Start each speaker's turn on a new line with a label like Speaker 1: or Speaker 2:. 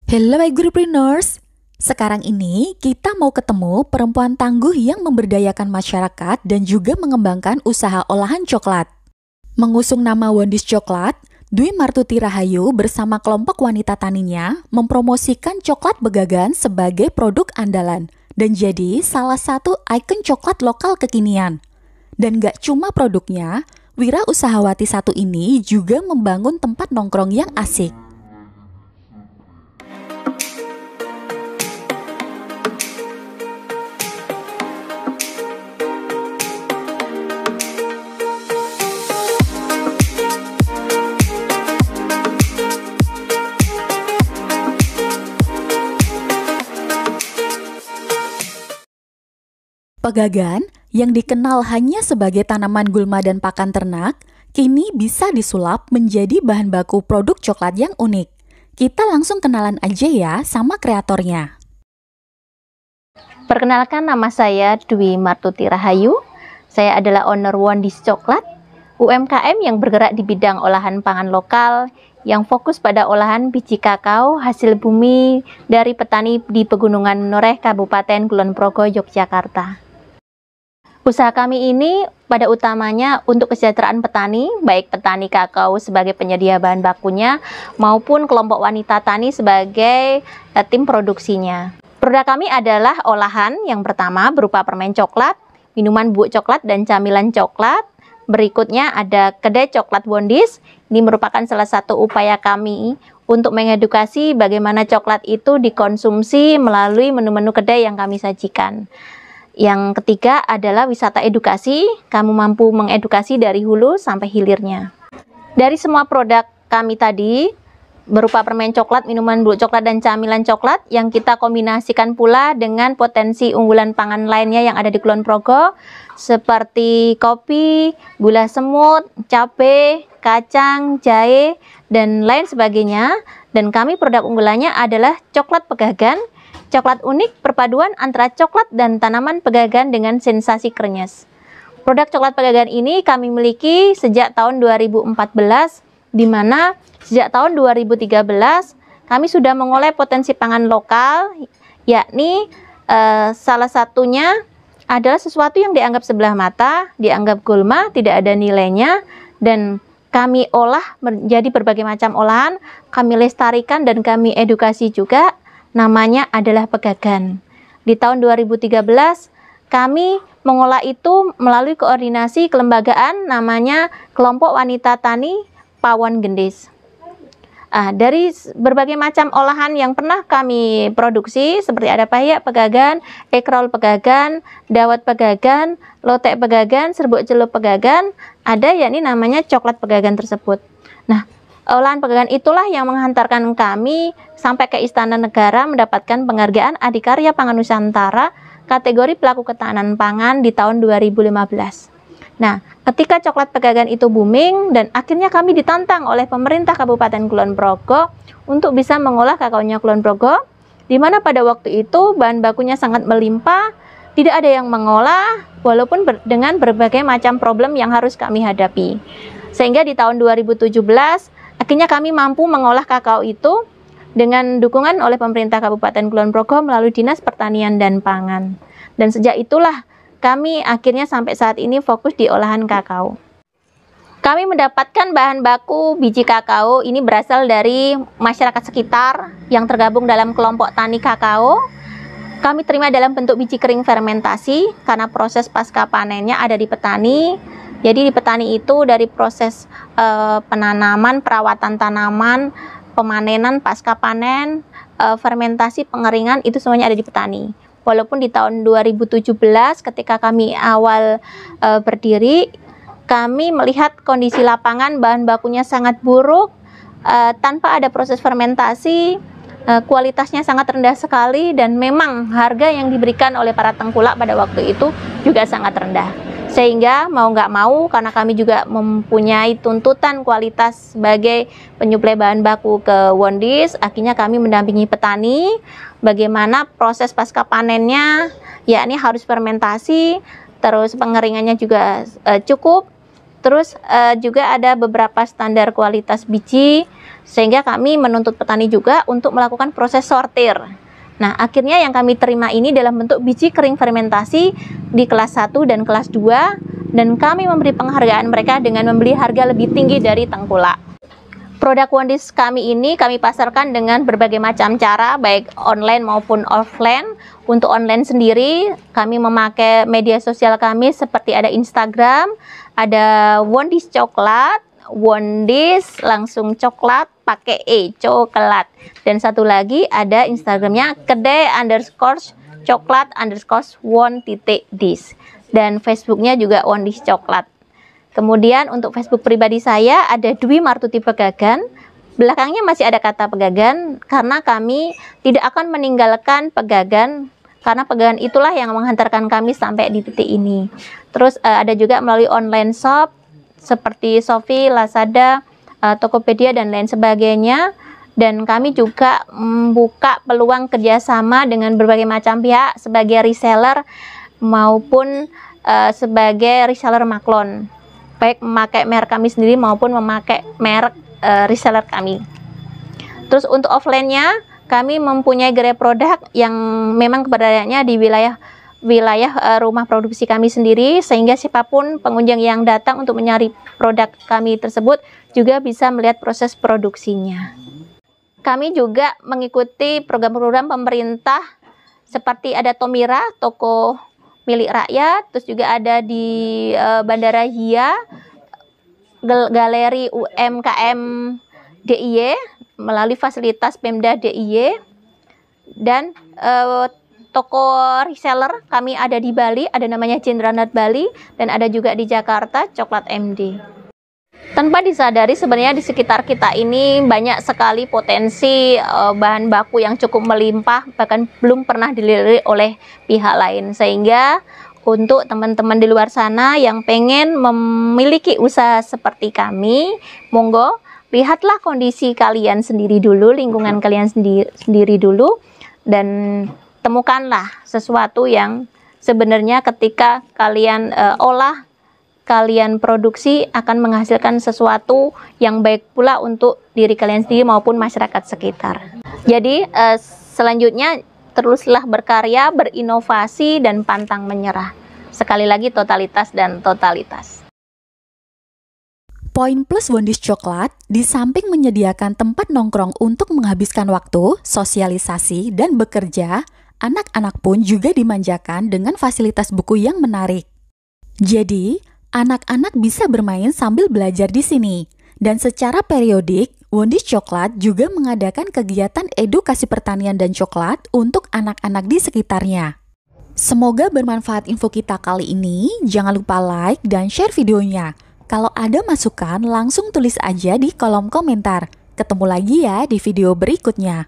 Speaker 1: Hello Agripreneurs, sekarang ini kita mau ketemu perempuan tangguh yang memberdayakan masyarakat dan juga mengembangkan usaha olahan coklat. Mengusung nama Wondis Coklat, Dwi Martuti Rahayu bersama kelompok wanita taninya mempromosikan coklat Begagan sebagai produk andalan dan jadi salah satu ikon coklat lokal kekinian. Dan gak cuma produknya, Wira Usahawati satu ini juga membangun tempat nongkrong yang asik. Pegagan, yang dikenal hanya sebagai tanaman gulma dan pakan ternak, kini bisa disulap menjadi bahan baku produk coklat yang unik. Kita langsung kenalan aja ya sama kreatornya.
Speaker 2: Perkenalkan, nama saya Dwi Martuti Rahayu. Saya adalah owner Wondis Coklat, UMKM yang bergerak di bidang olahan pangan lokal yang fokus pada olahan biji kakao hasil bumi dari petani di Pegunungan Noreh, Kabupaten Kulon Progo, Yogyakarta. Usaha kami ini pada utamanya untuk kesejahteraan petani, baik petani kakao sebagai penyedia bahan bakunya maupun kelompok wanita tani sebagai tim produksinya. Produk kami adalah olahan yang pertama berupa permen coklat, minuman bubuk coklat, dan camilan coklat. Berikutnya ada kedai coklat Wondis. Ini merupakan salah satu upaya kami untuk mengedukasi bagaimana coklat itu dikonsumsi melalui menu-menu kedai yang kami sajikan. Yang ketiga adalah wisata edukasi, kamu mampu mengedukasi dari hulu sampai hilirnya. Dari semua produk kami tadi, berupa permen coklat, minuman bubuk coklat, dan camilan coklat, yang kita kombinasikan pula dengan potensi unggulan pangan lainnya yang ada di Kulon Progo, seperti kopi, gula semut, cabai, kacang, jahe, dan lain sebagainya. Dan kami produk unggulannya adalah coklat Pegagan. Coklat unik perpaduan antara coklat dan tanaman pegagan dengan sensasi krenyes. Produk coklat Pegagan ini kami miliki sejak tahun 2014, di mana sejak tahun 2013 kami sudah mengolah potensi pangan lokal, yakni salah satunya adalah sesuatu yang dianggap sebelah mata, dianggap gulma, tidak ada nilainya, dan kami olah menjadi berbagai macam olahan, kami lestarikan dan kami edukasi juga. Namanya adalah Pegagan. Di tahun 2013 kami mengolah itu melalui koordinasi kelembagaan namanya Kelompok Wanita Tani Pawon Gendis. Dari berbagai macam olahan yang pernah kami produksi seperti ada payak Pegagan, ekrol Pegagan, dawet Pegagan, lotek Pegagan, serbuk celup Pegagan, ada yakni namanya coklat Pegagan tersebut. Nah, olahan Pegagan itulah yang menghantarkan kami sampai ke Istana Negara mendapatkan penghargaan Adikarya Pangan Nusantara kategori pelaku ketahanan pangan di tahun 2015. Nah, ketika coklat Pegagan itu booming dan akhirnya kami ditantang oleh pemerintah Kabupaten Kulon Progo untuk bisa mengolah kakaonya Kulon Progo, di mana pada waktu itu bahan bakunya sangat melimpah, tidak ada yang mengolah walaupun dengan berbagai macam problem yang harus kami hadapi. Sehingga di tahun 2017 akhirnya kami mampu mengolah kakao itu dengan dukungan oleh pemerintah Kabupaten Kulon Progo melalui Dinas Pertanian dan Pangan. Dan sejak itulah kami akhirnya sampai saat ini fokus di olahan kakao. Kami mendapatkan bahan baku biji kakao ini berasal dari masyarakat sekitar yang tergabung dalam kelompok tani kakao. Kami terima dalam bentuk biji kering fermentasi karena proses pasca panennya ada di petani. Jadi di petani itu dari proses penanaman, perawatan tanaman, pemanenan, pasca panen, fermentasi, pengeringan, itu semuanya ada di petani. Walaupun di tahun 2017 ketika kami awal berdiri, kami melihat kondisi lapangan bahan bakunya sangat buruk, tanpa ada proses fermentasi, kualitasnya sangat rendah sekali, dan memang harga yang diberikan oleh para tengkulak pada waktu itu juga sangat rendah. Sehingga mau nggak mau, karena kami juga mempunyai tuntutan kualitas sebagai penyuplai bahan baku ke Wondis, akhirnya kami mendampingi petani bagaimana proses pasca panennya, yakni harus fermentasi, terus pengeringannya juga cukup, Terus juga ada beberapa standar kualitas biji, sehingga kami menuntut petani juga untuk melakukan proses sortir. Nah, akhirnya yang kami terima ini dalam bentuk biji kering fermentasi di kelas 1 dan kelas 2, dan kami memberi penghargaan mereka dengan membeli harga lebih tinggi dari tengkulak. Produk Wondis kami ini kami pasarkan dengan berbagai macam cara, baik online maupun offline. Untuk online sendiri, kami memakai media sosial kami seperti ada Instagram, ada Wondis Coklat, Wondis langsung coklat pakai coklat. Dan satu lagi ada Instagramnya kedai_coklat_won.dis. Dan Facebooknya juga Wondis Coklat. Kemudian untuk Facebook pribadi saya ada Dwi Martuti Pegagan. Belakangnya masih ada kata Pegagan karena kami tidak akan meninggalkan Pegagan, karena Pegagan itulah yang menghantarkan kami sampai di titik ini. Terus ada juga melalui online shop seperti Shopee, Lazada, Tokopedia dan lain sebagainya. Dan kami juga membuka peluang kerjasama dengan berbagai macam pihak sebagai reseller maupun sebagai reseller maklon, baik memakai merek kami sendiri maupun memakai merek reseller kami. Terus untuk offline-nya kami mempunyai gerai produk yang memang keberadaannya di wilayah rumah produksi kami sendiri, sehingga siapapun pengunjung yang datang untuk mencari produk kami tersebut juga bisa melihat proses produksinya. Kami juga mengikuti program-program pemerintah seperti ada Tomira, toko milik rakyat, terus juga ada di Bandara Hia, Galeri UMKM DIY melalui fasilitas Pemda DIY, dan toko reseller kami ada di Bali, ada namanya Jendranat Bali, dan ada juga di Jakarta, Coklat MD. Tanpa disadari sebenarnya di sekitar kita ini banyak sekali potensi bahan baku yang cukup melimpah, bahkan belum pernah dilirik oleh pihak lain. Sehingga untuk teman-teman di luar sana yang pengen memiliki usaha seperti kami, monggo lihatlah kondisi kalian sendiri dulu, lingkungan kalian sendiri dulu, dan temukanlah sesuatu yang sebenarnya ketika kalian olah, kalian produksi akan menghasilkan sesuatu yang baik pula untuk diri kalian sendiri maupun masyarakat sekitar. Jadi selanjutnya teruslah berkarya, berinovasi, dan pantang menyerah. Sekali lagi totalitas dan totalitas.
Speaker 1: Poin plus Wondis Coklat, di samping menyediakan tempat nongkrong untuk menghabiskan waktu, sosialisasi, dan bekerja, anak-anak pun juga dimanjakan dengan fasilitas buku yang menarik. Jadi, anak-anak bisa bermain sambil belajar di sini. Dan secara periodik, Wondis Coklat juga mengadakan kegiatan edukasi pertanian dan coklat untuk anak-anak di sekitarnya. Semoga bermanfaat info kita kali ini. Jangan lupa like dan share videonya. Kalau ada masukan, langsung tulis aja di kolom komentar. Ketemu lagi ya di video berikutnya.